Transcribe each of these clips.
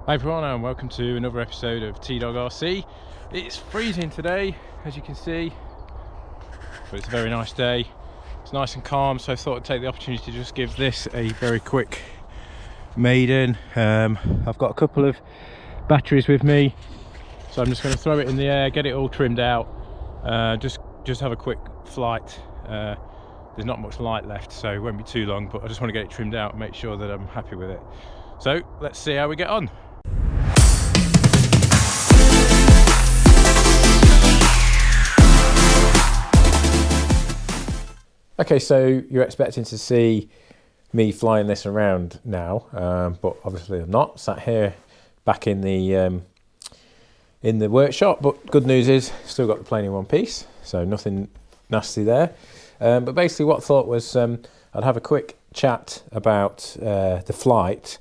Hi everyone and welcome to another episode of T-Dog RC. It's freezing today, as you can see, but it's a very nice day. It's nice and calm, so I thought I'd take the opportunity to just give this a very quick maiden. I've got a couple of batteries with me, so I'm just going to throw it in the air, get it all trimmed out, just have a quick flight. There's not much light left, so it won't be too long, but I just want to get it trimmed out and make sure that I'm happy with it. So let's see how we get on. Okay, so you're expecting to see me flying this around now, but obviously I'm not. Sat here back in the workshop, but good news is still got the plane in one piece, so nothing nasty there. But basically what I thought was I'd have a quick chat about the flight,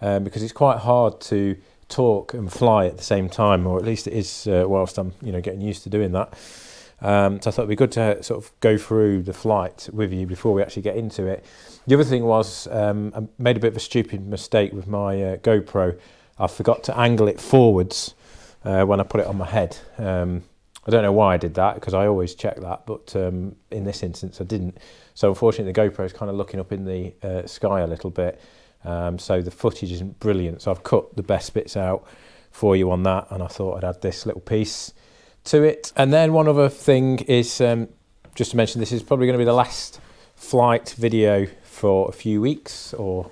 because it's quite hard to talk and fly at the same time, or at least it is whilst I'm getting used to doing that. So I thought it'd be good to sort of go through the flight with you before we actually get into it. The other thing was I made a bit of a stupid mistake with my GoPro. I forgot to angle it forwards when I put it on my head. I don't know why I did that, because I always check that, but in this instance I didn't. So unfortunately the GoPro is kind of looking up in the sky a little bit, so the footage isn't brilliant. So I've cut the best bits out for you on that, and I thought I'd add this little piece to it. And then one other thing is just to mention, this is probably going to be the last flight video for a few weeks or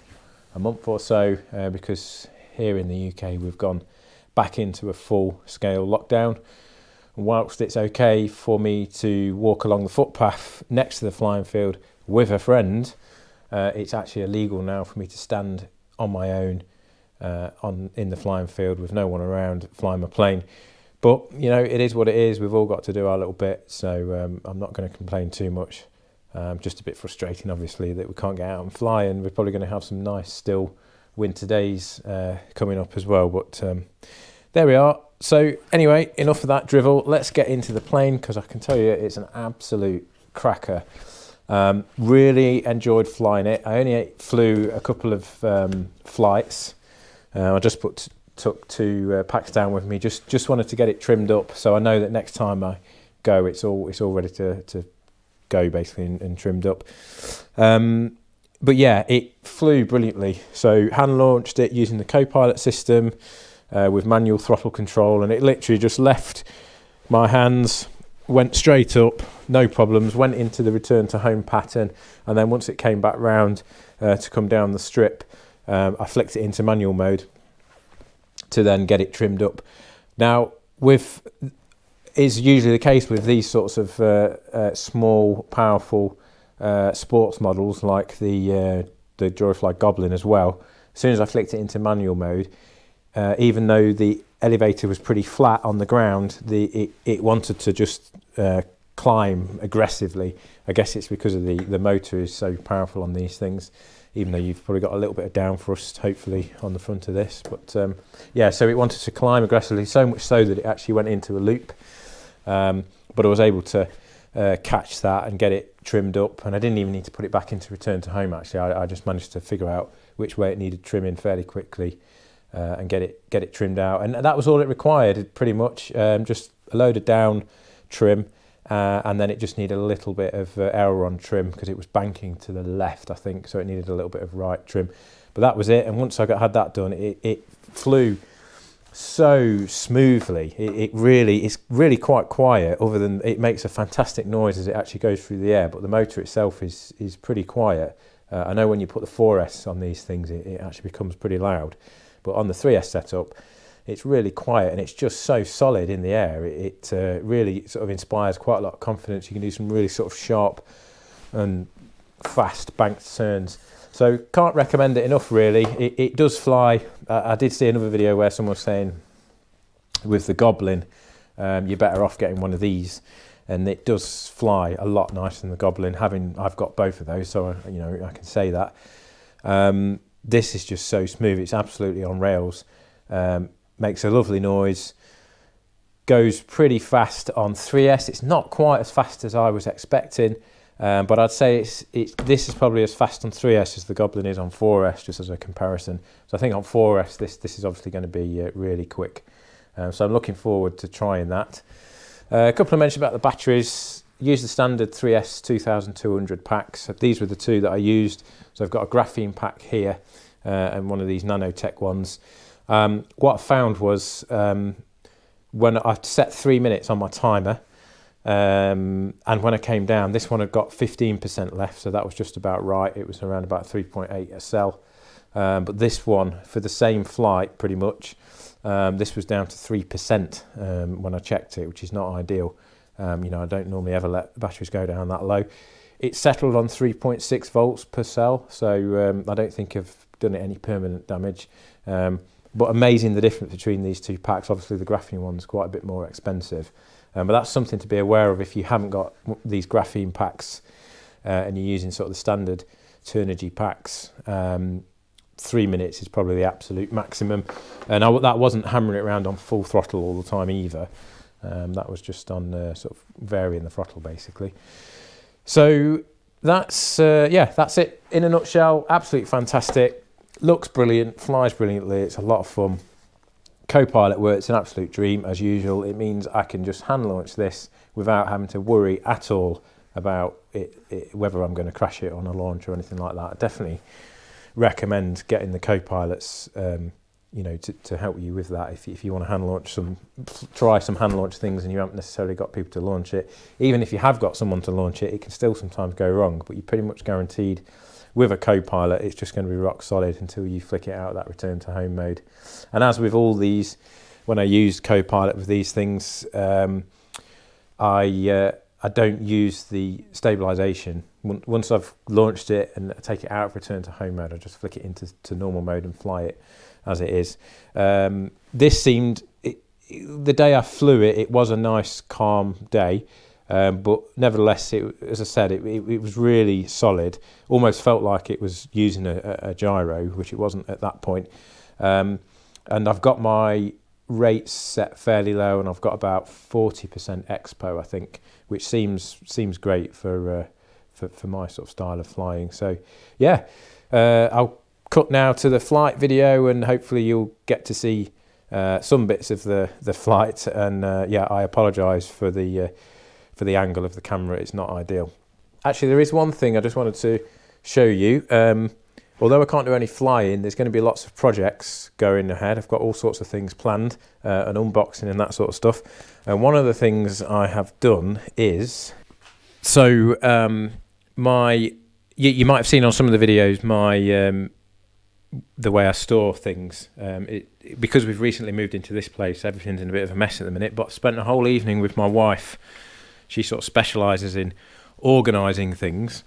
a month or so, because here in the UK we've gone back into a full scale lockdown. And whilst it's okay for me to walk along the footpath next to the flying field with a friend, it's actually illegal now for me to stand on my own in the flying field with no one around flying my plane. But, it is what it is. We've all got to do our little bit, so I'm not going to complain too much. Just a bit frustrating, obviously, that we can't get out and fly, and we're probably going to have some nice, still winter days coming up as well. But there we are. So anyway, enough of that drivel. Let's get into the plane, because I can tell you it's an absolute cracker. Really enjoyed flying it. I only flew a couple of flights. I just took two packs down with me. Just wanted to get it trimmed up, so I know that next time I go, it's all ready to go basically and trimmed up. But yeah, it flew brilliantly. So hand launched it using the Kopilot system with manual throttle control, and it literally just left my hands, went straight up, no problems, went into the return to home pattern, and then once it came back round to come down the strip, I flicked it into manual mode to then get it trimmed up. Now, is usually the case with these sorts of small, powerful sports models like the Durafly Goblin as well. As soon as I flicked it into manual mode, even though the elevator was pretty flat on the ground, it wanted to just climb aggressively. I guess it's because of the motor is so powerful on these things, even though you've probably got a little bit of downforce, hopefully, on the front of this. But yeah, so it wanted to climb aggressively, so much so that it actually went into a loop. But I was able to catch that and get it trimmed up, and I didn't even need to put it back into return to home, actually. I just managed to figure out which way it needed trimming fairly quickly and get it trimmed out. And that was all it required, pretty much, just a loaded down trim. And then it just needed a little bit of aileron trim, because it was banking to the left, I think, so it needed a little bit of right trim. But that was it, and once I had that done, it flew so smoothly. It's really quite quiet, other than it makes a fantastic noise as it actually goes through the air, but the motor itself is pretty quiet. I know when you put the 4S on these things, it actually becomes pretty loud, but on the 3S setup, it's really quiet, and it's just so solid in the air. It really sort of inspires quite a lot of confidence. You can do some really sort of sharp and fast banked turns. So can't recommend it enough, really. It does fly. I did see another video where someone was saying with the Goblin, you're better off getting one of these, and it does fly a lot nicer than the Goblin. I've got both of those, so I can say that. This is just so smooth. It's absolutely on rails. Makes a lovely noise, goes pretty fast on 3S. It's not quite as fast as I was expecting, But I'd say this is probably as fast on 3S as the Goblin is on 4S, just as a comparison. So I think on 4S this is obviously going to be really quick. So I'm looking forward to trying that. A couple of mentions about the batteries. Use the standard 3S 2200 packs. These were the two that I used. So I've got a graphene pack here and one of these nanotech ones. What I found was when I set 3 minutes on my timer, and when I came down, this one had got 15% left, so that was just about right. It was around about 3.8 a cell. But this one, for the same flight pretty much, this was down to 3% when I checked it, which is not ideal. I don't normally ever let batteries go down that low. It settled on 3.6 volts per cell, so I don't think I've done it any permanent damage. But amazing the difference between these two packs. Obviously the graphene one's quite a bit more expensive. But that's something to be aware of if you haven't got these graphene packs and you're using sort of the standard Turnigy packs. 3 minutes is probably the absolute maximum. And that wasn't hammering it around on full throttle all the time either. That was just on sort of varying the throttle basically. So that's it in a nutshell. Absolutely fantastic. Looks brilliant, flies brilliantly. It's a lot of fun. Kopilot works an absolute dream as usual. It means I can just hand launch this without having to worry at all about whether I'm going to crash it on a launch or anything like that. I definitely recommend getting the Kopilots, to help you with that. If you want to hand launch try some hand launch things and you haven't necessarily got people to launch it. Even if you have got someone to launch it, it can still sometimes go wrong. But you're pretty much guaranteed with a Kopilot, it's just going to be rock solid until you flick it out of that return to home mode. And as with all these, when I use Kopilot with these things, I don't use the stabilization. Once I've launched it and take it out of return to home mode, I just flick it into normal mode and fly it as it is. This seemed, the day I flew it, it was a nice calm day. But nevertheless, as I said, it was really solid. Almost felt like it was using a gyro, which it wasn't at that point. And I've got my rates set fairly low, and I've got about 40% expo, I think, which seems great for my sort of style of flying. So yeah, I'll cut now to the flight video, and hopefully you'll get to see some bits of the flight. And I apologise for the angle of the camera. It's not ideal. Actually, there is one thing I just wanted to show you. Although I can't do any flying, there's going to be lots of projects going ahead. I've got all sorts of things planned, an unboxing and that sort of stuff. And one of the things I have done is, so you might have seen on some of the videos the way I store things. Because we've recently moved into this place, everything's in a bit of a mess at the minute. But I spent a whole evening with my wife. She sort of specialises in organising things.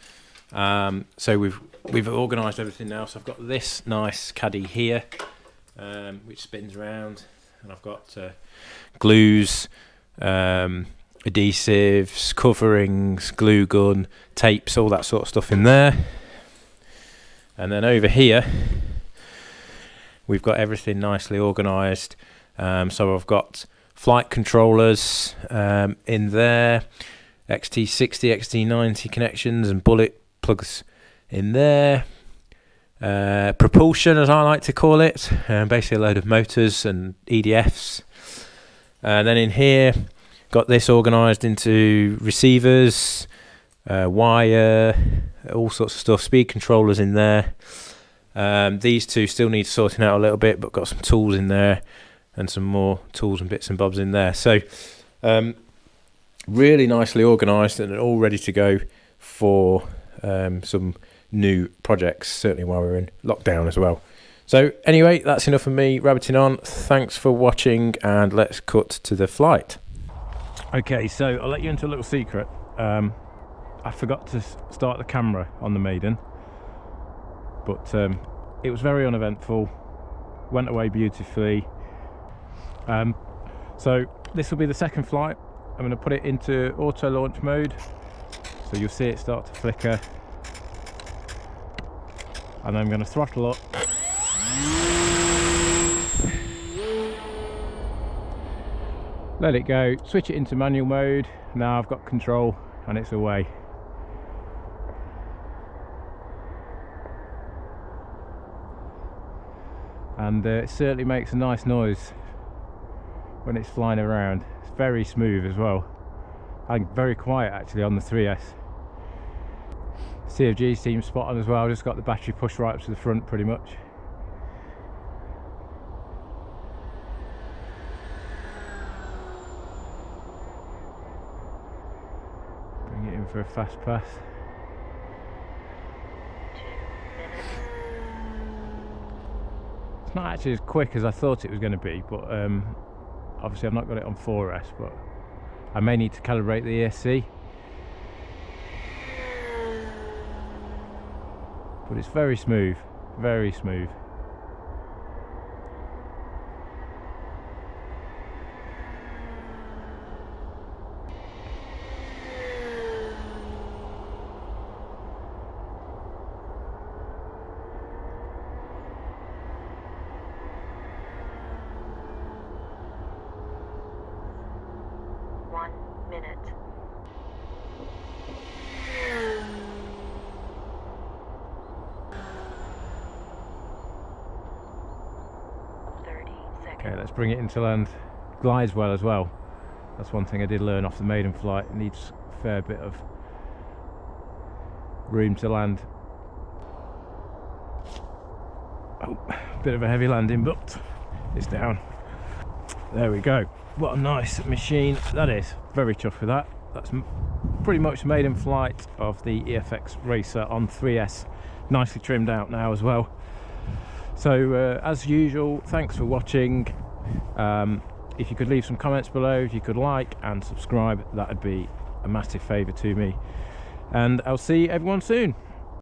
So we've organised everything now. So I've got this nice caddy here, which spins around, and I've got glues, adhesives, coverings, glue gun, tapes, all that sort of stuff in there. And then over here, we've got everything nicely organised. So I've got flight controllers in there, XT60, XT90 connections and bullet plugs in there. Propulsion, as I like to call it, basically a load of motors and EDFs. And then in here, got this organised into receivers, wire, all sorts of stuff, speed controllers in there. These two still need sorting out a little bit, but got some tools in there and some more tools and bits and bobs in there. So really nicely organised and all ready to go for some new projects, certainly while we're in lockdown as well. So anyway, that's enough of me rabbiting on. Thanks for watching, and let's cut to the flight. Okay, so I'll let you into a little secret. I forgot to start the camera on the Maiden, but it was very uneventful, went away beautifully. So this will be the second flight. I'm going to put it into auto launch mode, so you'll see it start to flicker, and I'm going to throttle up. Let it go, switch it into manual mode. Now I've got control and it's away. and it certainly makes a nice noise when it's flying around. It's very smooth as well, and very quiet actually on the 3S. CFG seems spot on as well. Just got the battery pushed right up to the front pretty much. Bring it in for a fast pass. It's not actually as quick as I thought it was going to be, but obviously I've not got it on 4S, but I may need to calibrate the ESC. But it's very smooth, very smooth. Okay, let's bring it into land. Glides well as well. That's one thing I did learn off the maiden flight. It needs a fair bit of room to land. Oh, bit of a heavy landing, but it's down. There we go. What a nice machine that is. Very chuffed with that. That's pretty much the maiden flight of the EFX Racer on 3S. Nicely trimmed out now as well. So as usual, thanks for watching. If you could leave some comments below, if you could like and subscribe, that would be a massive favour to me. And I'll see everyone soon.